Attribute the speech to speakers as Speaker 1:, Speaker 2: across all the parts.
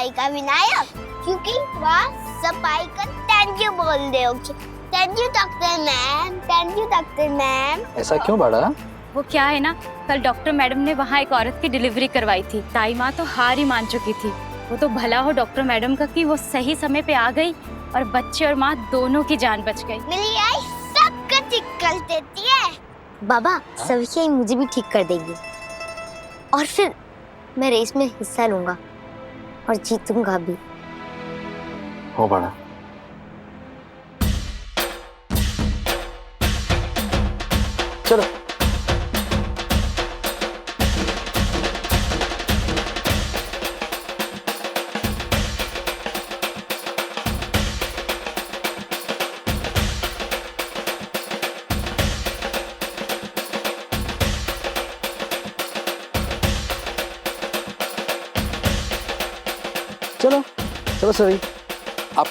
Speaker 1: सफाई का विनायक, क्योंकि वह सफाई का थैंक यू बोल दे। Thank you doctor ma'am, thank you doctor ma'am.
Speaker 2: ऐसा क्यों बड़ा?
Speaker 3: वो क्या है ना, कल डॉक्टर मैडम ने वहाँ एक औरत की डिलीवरी करवाई थी। ताई माँ तो हार ही मान चुकी थी। वो तो भला हो डॉक्टर मैडम का कि वो सही समय पे आ गई और बच्चे और माँ दोनों की जान बच गई।
Speaker 1: मेरी आई सबका ठीक कर देती है।
Speaker 4: बाबा सविता मुझे भी ठीक कर देगी और फिर मैं रेस में हिस्सा लूंगा और जीतूंगा भी।
Speaker 2: हो बड़ा। चलो चलो चलो सभी, आप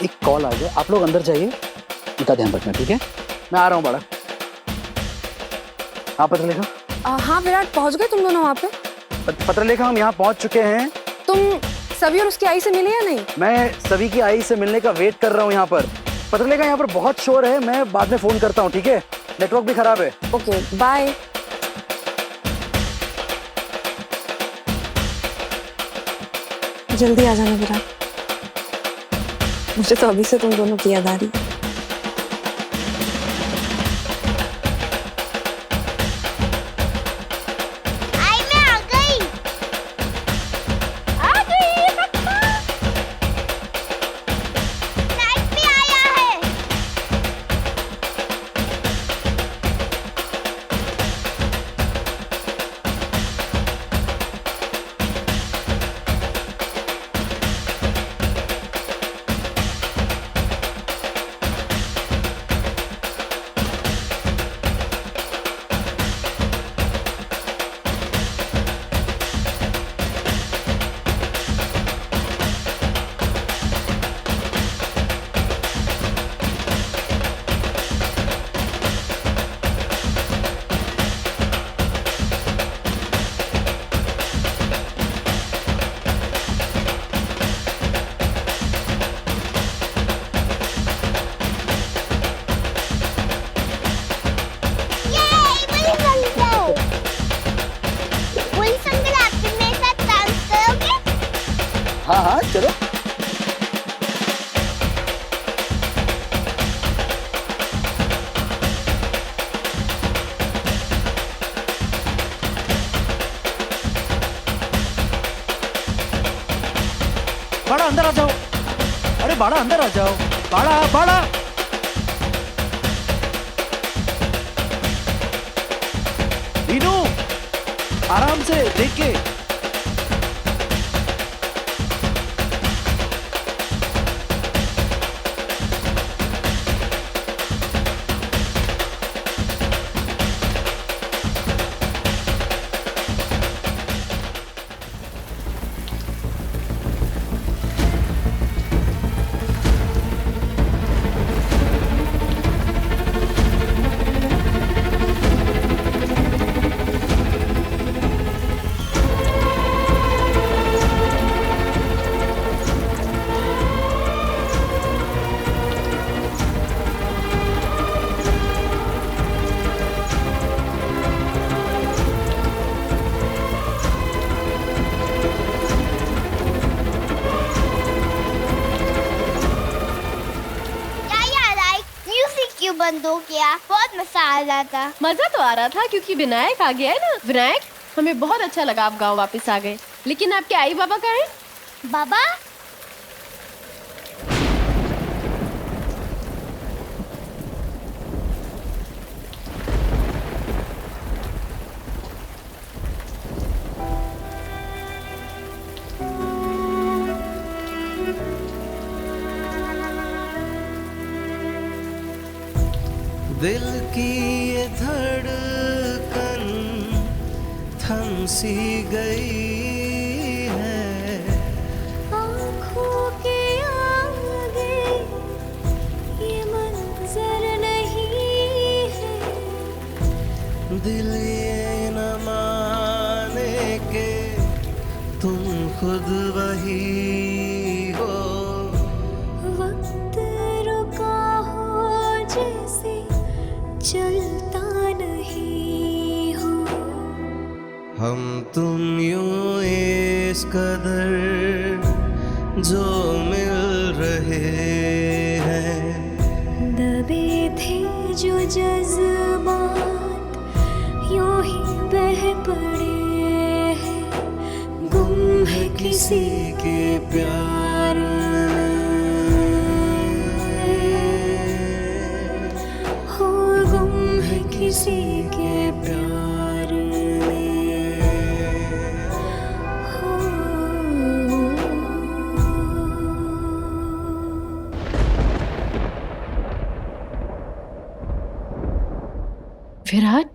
Speaker 2: एक कॉल आ गया, आप लोग अंदर जाइए, इनका ध्यान रखना, ठीक है? मैं आ रहा हूँ बड़ा। हाँ पत्रलेखा।
Speaker 5: हाँ विराट, पहुंच गए तुम दोनों वहाँ पे?
Speaker 2: पत्रलेखा हम यहाँ पहुँच चुके हैं।
Speaker 5: तुम सभी और उसकी आई से मिले या नहीं?
Speaker 2: मैं सभी की आई से मिलने का वेट कर रहा हूँ यहाँ पर। पत्रलेखा यहाँ पर बहुत शोर है, मैं बाद में फोन करता हूँ, ठीक है? नेटवर्क भी खराब है।
Speaker 5: Okay bye. जल्दी आ जाना विराट, मुझे तो अभी से तुम दोनों की याद आ रही है।
Speaker 1: आई मैं आ गई। लाइट भी आया है।
Speaker 2: हाँ हाँ चलो।
Speaker 6: बाड़ा अंदर आ जाओ। अरे बाड़ा अंदर आ जाओ। बाड़ा बाड़ा रीनू, आराम से देख के।
Speaker 1: बंद हो गया। बहुत मजा आ रहा था।
Speaker 7: मजा तो आ रहा था क्योंकि विनायक आ गया है ना। विनायक, हमें बहुत अच्छा लगा आप गांव वापस आ गए, लेकिन आपके आई बाबा कहाँ हैं?
Speaker 1: बाबा
Speaker 8: दिल की ये धड़कन थम सी गई है,
Speaker 9: आँखों के आगे ये मंजर नहीं है,
Speaker 8: दिल ये न माने के कदर जो मिल रहे हैं।
Speaker 9: दबे थे जो जज्बात यूं ही बह पड़े हैं, गुम है किसी के प्यार में, हो गुम है किसी के प्यार में, हो।
Speaker 7: विराट,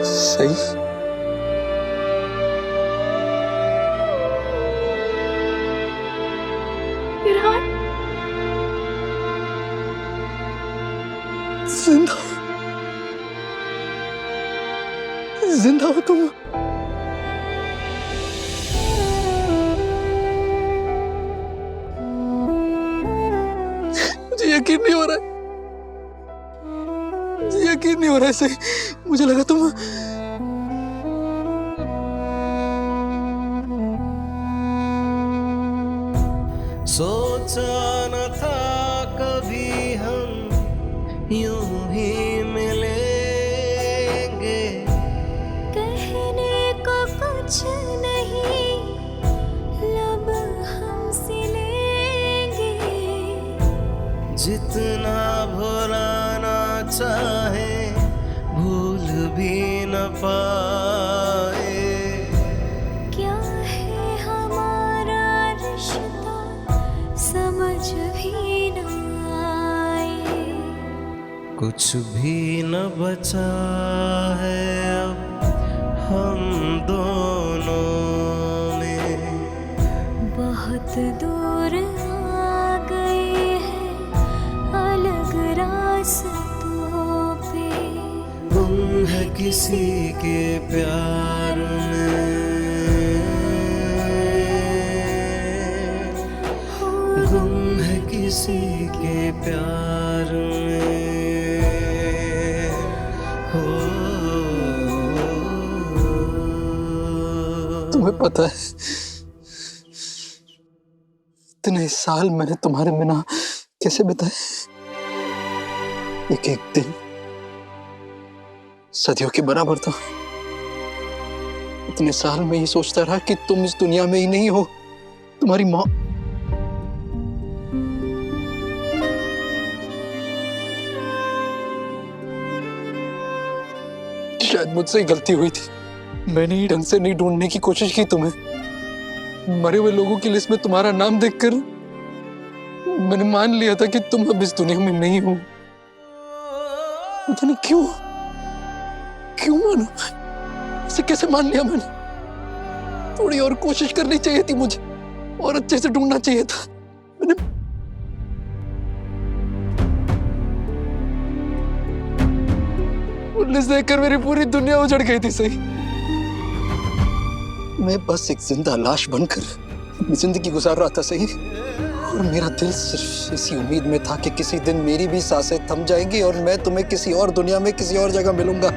Speaker 10: सही
Speaker 7: विराट,
Speaker 10: जिंदा जिंदा हो तुम। मुझे यकीन नहीं हो रहा है, मुझे यकीन नहीं हो रहा है। सही मुझे लगा तुम
Speaker 8: सोचा न था कभी हम यूं ही मिलेंगे,
Speaker 9: कहने को कुछ नहीं लब हम सिलेंगे,
Speaker 8: जितना भुलाना चाहे भूल भी न पाए।
Speaker 9: क्या है हमारा रिश्ता समझ भी न आए,
Speaker 8: कुछ भी न बचा है अब हम दोनों में,
Speaker 9: बहुत दूर आ गए हैं अलग रास्तों पे,
Speaker 8: गुम है किसी के प्यार में, गुम है किसी के प्यार में, हो।
Speaker 10: तुम्हें पता है इतने साल मैंने तुम्हारे बिना कैसे बिताए? एक एक दिन सदियों के बराबर था। इतने साल में ये सोचता रहा कि तुम इस दुनिया में ही नहीं हो, तुम्हारी माँ। शायद मुझसे ही गलती हुई थी, मैंने ही ढंग से नहीं ढूंढने की कोशिश की तुम्हें। मरे हुए लोगों की लिस्ट में तुम्हारा नाम देखकर मैंने मान लिया था कि तुम अब इस दुनिया में नहीं हो। पता नहीं क्यों माना, इसे कैसे मान लिया मैंने? थोड़ी और कोशिश करनी चाहिए थी मुझे, और अच्छे से ढूंढना चाहिए था मैंने। पुलिस देखकर मेरी पूरी दुनिया उजड़ गई थी। सही मैं बस एक जिंदा लाश बनकर अपनी जिंदगी गुजार रहा था। सही, और मेरा दिल सिर्फ इसी उम्मीद में था कि किसी दिन मेरी भी सांसें थम जाएंगी और मैं तुम्हें किसी और दुनिया में किसी और जगह मिलूंगा।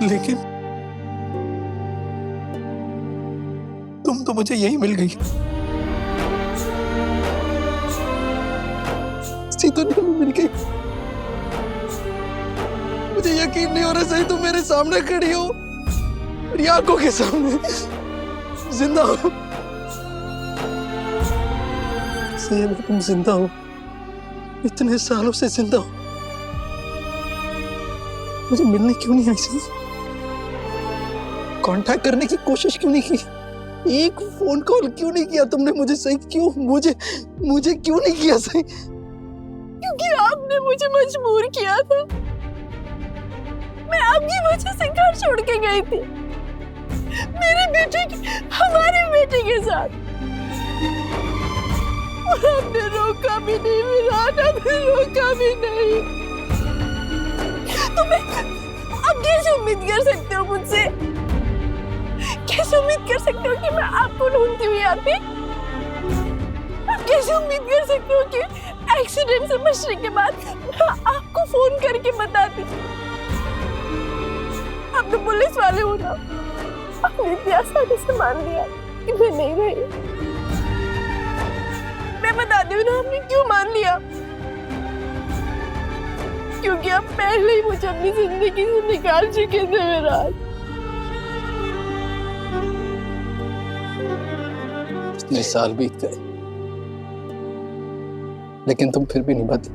Speaker 10: लेकिन तुम तो मुझे यही मिल गई, इसी दुनिया में मिल गई। मुझे यकीन नहीं हो रहा। सही तुम मेरे सामने खड़ी हो, मेरी आंखों के सामने, जिंदा हो। सही है, तुम जिंदा हो, इतने सालों से जिंदा हो। मुझे मिलने क्यों नहीं आई सही? कांटेक्ट करने की कोशिश क्यों नहीं की? एक फोन कॉल क्यों नहीं किया तुमने मुझे सही? क्यों मुझे क्यों नहीं किया सही?
Speaker 7: क्योंकि आपने मुझे मजबूर किया था। मैं आपकी वजह से घर छोड़ के गई थी, मेरे बेटे हमारे बेटे के साथ, और आपने रोका भी नहीं, विराट आपने रोका भी नहीं। तो मैं अब कैसे उम्मीद कर सकते हो मुझसे? कैसे उम्मीद कर सकते हो कि मैं आपको ढूंढती हुई आती? आप कैसे उम्मीद कर सकते हो कि एक्सीडेंट से बचने के बाद मैं आपको फोन करके बताती? आप तो पुलिस वाले हो ना, आपने इतनी आसानी से मान लिया कि मैं नहीं रही। मैं बताती हूँ ना, आपने क्यों मान लिया? क्योंकि आप पहले ही मुझे अपनी जिंदगी से निकाल चुके थे विराट।
Speaker 10: इतने साल बीत गए, लेकिन तुम फिर भी नहीं बदली।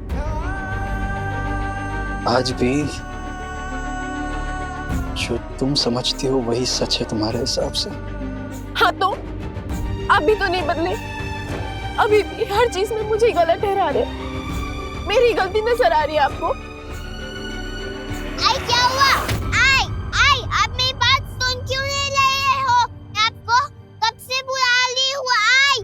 Speaker 10: आज भी जो तुम समझती हो वही सच है तुम्हारे हिसाब से।
Speaker 7: हाँ तो अभी तो नहीं बदले, अभी भी हर चीज में मुझे गलत ठहरा रहे। मेरी गलती नजर आ रही है आपको?
Speaker 1: आई क्या हुआ? आई आप मेरी बात सुन क्यों नहीं रहे हो? मैं आपको कब से बुला रही हूँ। आई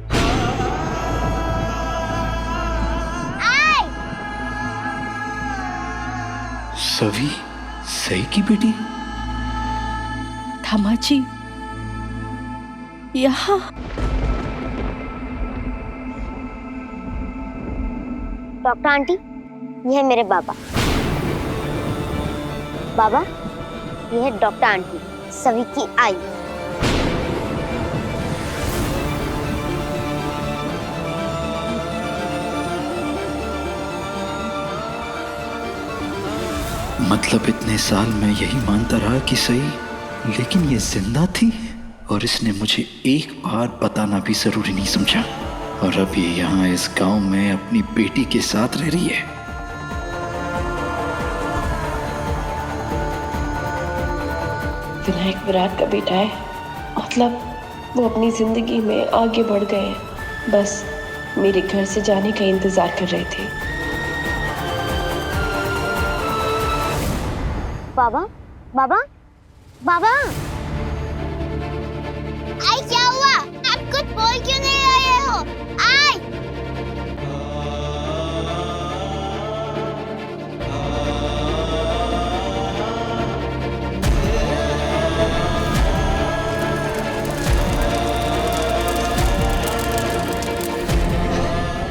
Speaker 6: सभी सही की बेटी
Speaker 7: धमाजी यहाँ?
Speaker 4: डॉक्टर आंटी, ये है मेरे बाबा। बाबा, ये है डॉक्टर आंटी, सभी की आई।
Speaker 6: मतलब इतने साल मैं यही मानता रहा कि सही, लेकिन ये जिंदा थी और इसने मुझे एक बार बताना भी जरूरी नहीं समझा, और अब ये यहाँ इस गांव में अपनी बेटी के साथ रह रही है।
Speaker 11: विनायक विराट का बेटा है, मतलब वो अपनी जिंदगी में आगे बढ़ गए हैं, बस मेरे घर से जाने का इंतजार कर रहे थे।
Speaker 4: बाबा, बाबा, बाबा।
Speaker 1: आई क्या हुआ? आप कुछ बोल क्यों नहीं रहे हो? आई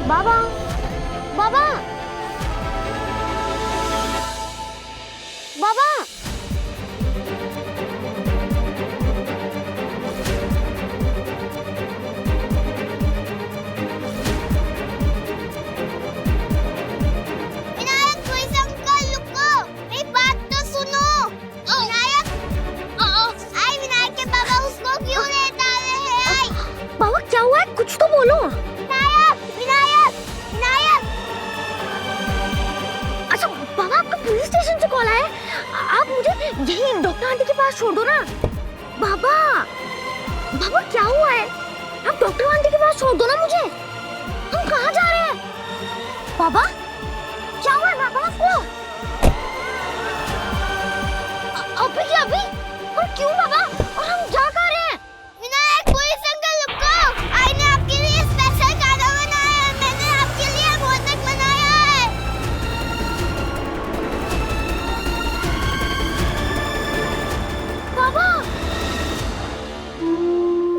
Speaker 4: बाबा, बाबा, बाबा।
Speaker 1: विनायक, कोई संकल रुको, मेरी बात तो सुनो। विनायक, आई विनायक के बाबा उसको क्यों लेटा रहे हैं? आई
Speaker 4: बाबा क्या हुआ है? कुछ तो बोलो।
Speaker 1: विनायक, विनायक, विनायक।
Speaker 4: अच्छा बाबा, आपका पुलिस स्टेशन से कॉल आया है, आप मुझे यही डॉक्टर आंटी के पास छोड़ दो ना। बाबा, बाबा क्या हुआ है? आप डॉक्टर आंटी के पास छोड़ दो ना मुझे। हम कहाँ जा रहे हैं? बाबा क्या हुआ है बाबा आपको? अभी क्या अभी? और क्यों बाबा? और हम जा कहाँ रहे हैं?
Speaker 1: विनायक, पुलिस अंकल रुको। आई ने आपके लिए स्पेशल खाना बनाया है। मैंने आपके लिए मोदक बनाया है।
Speaker 4: बाबा,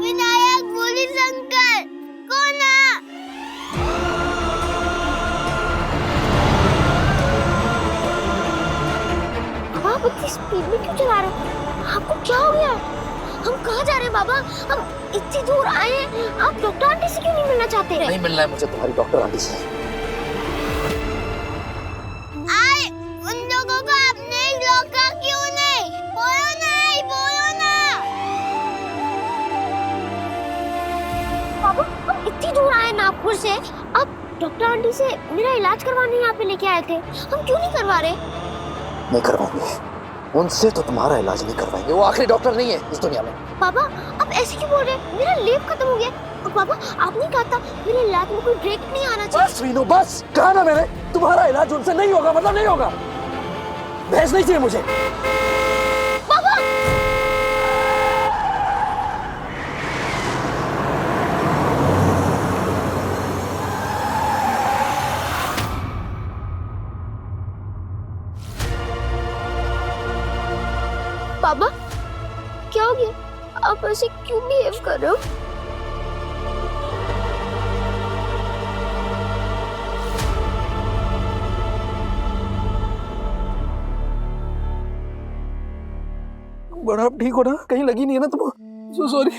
Speaker 1: विनायक, पुलिस अंकल कौन है?
Speaker 4: बाबा आप इतनी स्पीड में क्यों चला रहे हो? आपको क्या हो गया? हम कहाँ जा रहे हैं बाबा? हम इतनी दूर आए हैं, आप डॉक्टर आंटी से क्यों नहीं मिलना चाहते?
Speaker 2: नहीं मिलना है मुझे तुम्हारी डॉक्टर आंटी से।
Speaker 1: आई उन लोगों को आपने रोका क्यों नहीं? बोलो ना, आई बोलो ना।
Speaker 4: ही दूर आए नागपुर से, अब डॉक्टर आंटी से मेरा इलाज करवाने यहाँ पे लेके आए थे, हम क्यों नहीं करवा रहे?
Speaker 2: नहीं करवाएंगे, उनसे तो तुम्हारा इलाज नहीं करवाएंगे, वो आखिरी डॉक्टर नहीं है इस दुनिया में।
Speaker 4: पापा आप ऐसे क्यों बोल रहे हैं? मेरा लेब खत्म हो गया। और पापा आपने कहा था मेरे इलाज में कोई ब्रेक नहीं आना चाहिए।
Speaker 2: बस वीनू बस, कहा ना मैंने, तुम्हारा इलाज उनसे नहीं होगा मतलब नहीं होगा। बहस नहीं चाहिए मुझे।
Speaker 4: पापा पापा क्या हो गया? आप ऐसे क्यों बिहेव कर रहे हो?
Speaker 10: बड़ा आप ठीक हो ना? कहीं लगी नहीं है ना तुम? So sorry.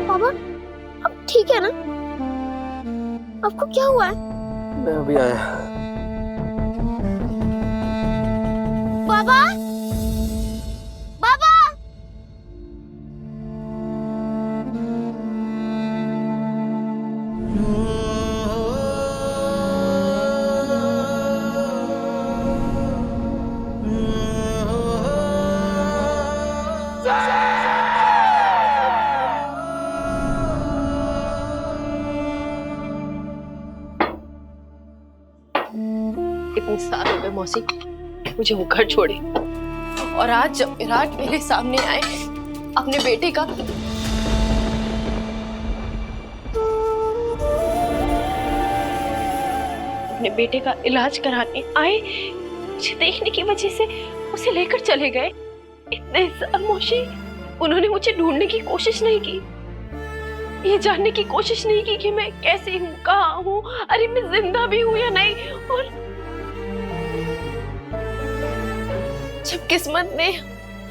Speaker 4: पापा अब ठीक है ना? आपको क्या हुआ है?
Speaker 2: मैं अभी आया।
Speaker 4: बाबा बाबा
Speaker 11: इतने साल हो गए मौसी मुझे वो घर छोड़े, और आज जब विराट मेरे सामने आए अपने बेटे का इलाज कराने आए, मुझे देखने की वजह से उसे लेकर चले गए। इतने साल मौसी उन्होंने मुझे ढूंढने की कोशिश नहीं की, ये जानने की कोशिश नहीं की कि मैं कैसी हूँ, कहाँ हूँ, अरे मैं जिंदा भी हूँ या नहीं। और जब किस्मत ने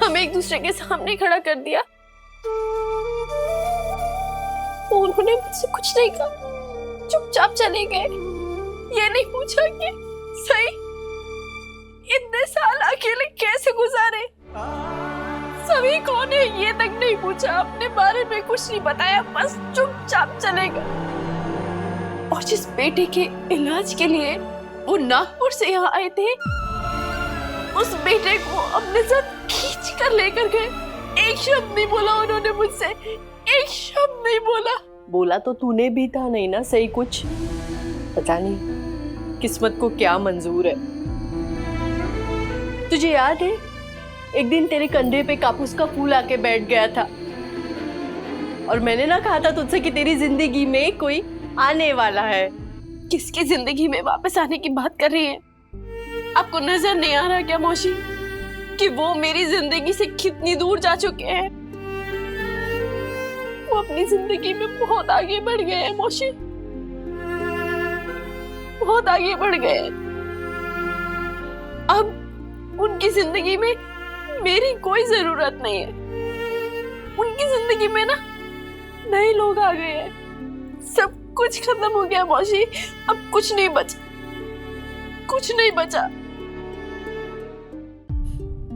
Speaker 11: हमें एक दूसरे के सामने खड़ा कर दिया तो उन्होंने मुझसे कुछ नहीं कहा, चुपचाप चले गए। ये नहीं पूछा कि सही इतने साल अकेले कैसे गुजारे, सभी कौन है ये तक नहीं पूछा, अपने बारे में कुछ नहीं बताया, बस चुपचाप चले गए। और जिस बेटे के इलाज के लिए वो नागपुर से यहाँ आए थे, उस बेटे को अपने साथ खींच कर लेकर गए। एक शब्द नहीं बोला उन्होंने मुझसे, एक शब्द नहीं बोला।
Speaker 12: बोला तो तूने भी था नहीं ना सही कुछ, पता नहीं किस्मत को क्या मंजूर है। तुझे याद है एक दिन तेरे कंधे पे कापूस का फूल आके बैठ गया था, और मैंने ना कहा था तुझसे कि तेरी जिंदगी में कोई आने वाला है।
Speaker 11: किसकी जिंदगी में वापस आने की बात कर रही है? आपको नजर नहीं आ रहा क्या मौसी कि वो मेरी जिंदगी से कितनी दूर जा चुके हैं? वो अपनी जिंदगी में बहुत आगे बढ़ गए हैं मौसी, बहुत आगे बढ़ गए हैं। अब उनकी जिंदगी में मेरी कोई जरूरत नहीं है। उनकी जिंदगी में ना नए लोग आ गए हैं, सब कुछ खत्म हो गया मौसी, अब कुछ नहीं बचा, कुछ नहीं बचा।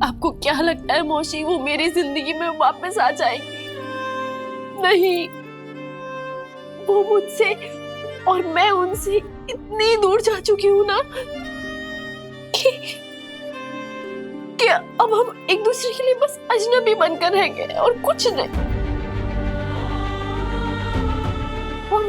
Speaker 11: आपको क्या लगता है मौसी वो मेरी जिंदगी में वापस आ जाएगी? नहीं, वो मुझसे और मैं उनसे इतनी दूर जा चुकी हूँ ना कि अब हम एक दूसरे के लिए बस अजनबी बनकर रह गए और कुछ नहीं। और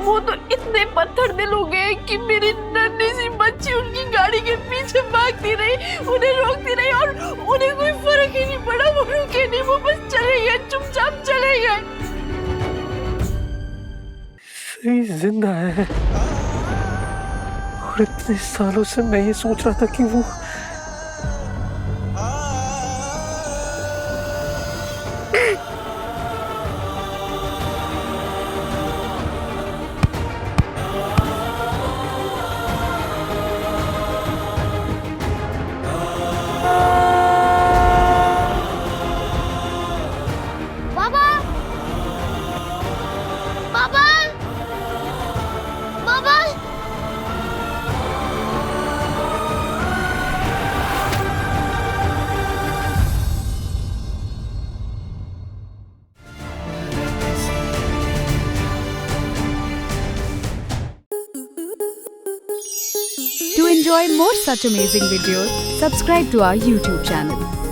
Speaker 11: वो तो इतने पत्थर दिल हो गए कि मेरी नन्ही सी बच्ची उनकी गाड़ी के पीछे भागती रही, उन्हें रोकती रही, और उन्हें कोई फर्क ही नहीं पड़ा। वो रुके नहीं, वो बस चले गए, चुपचाप चले गए।
Speaker 10: सही जिंदा है, और इतने सालों से मैं ये सोच रहा था कि वो
Speaker 13: To enjoy more such amazing videos, subscribe to our YouTube channel.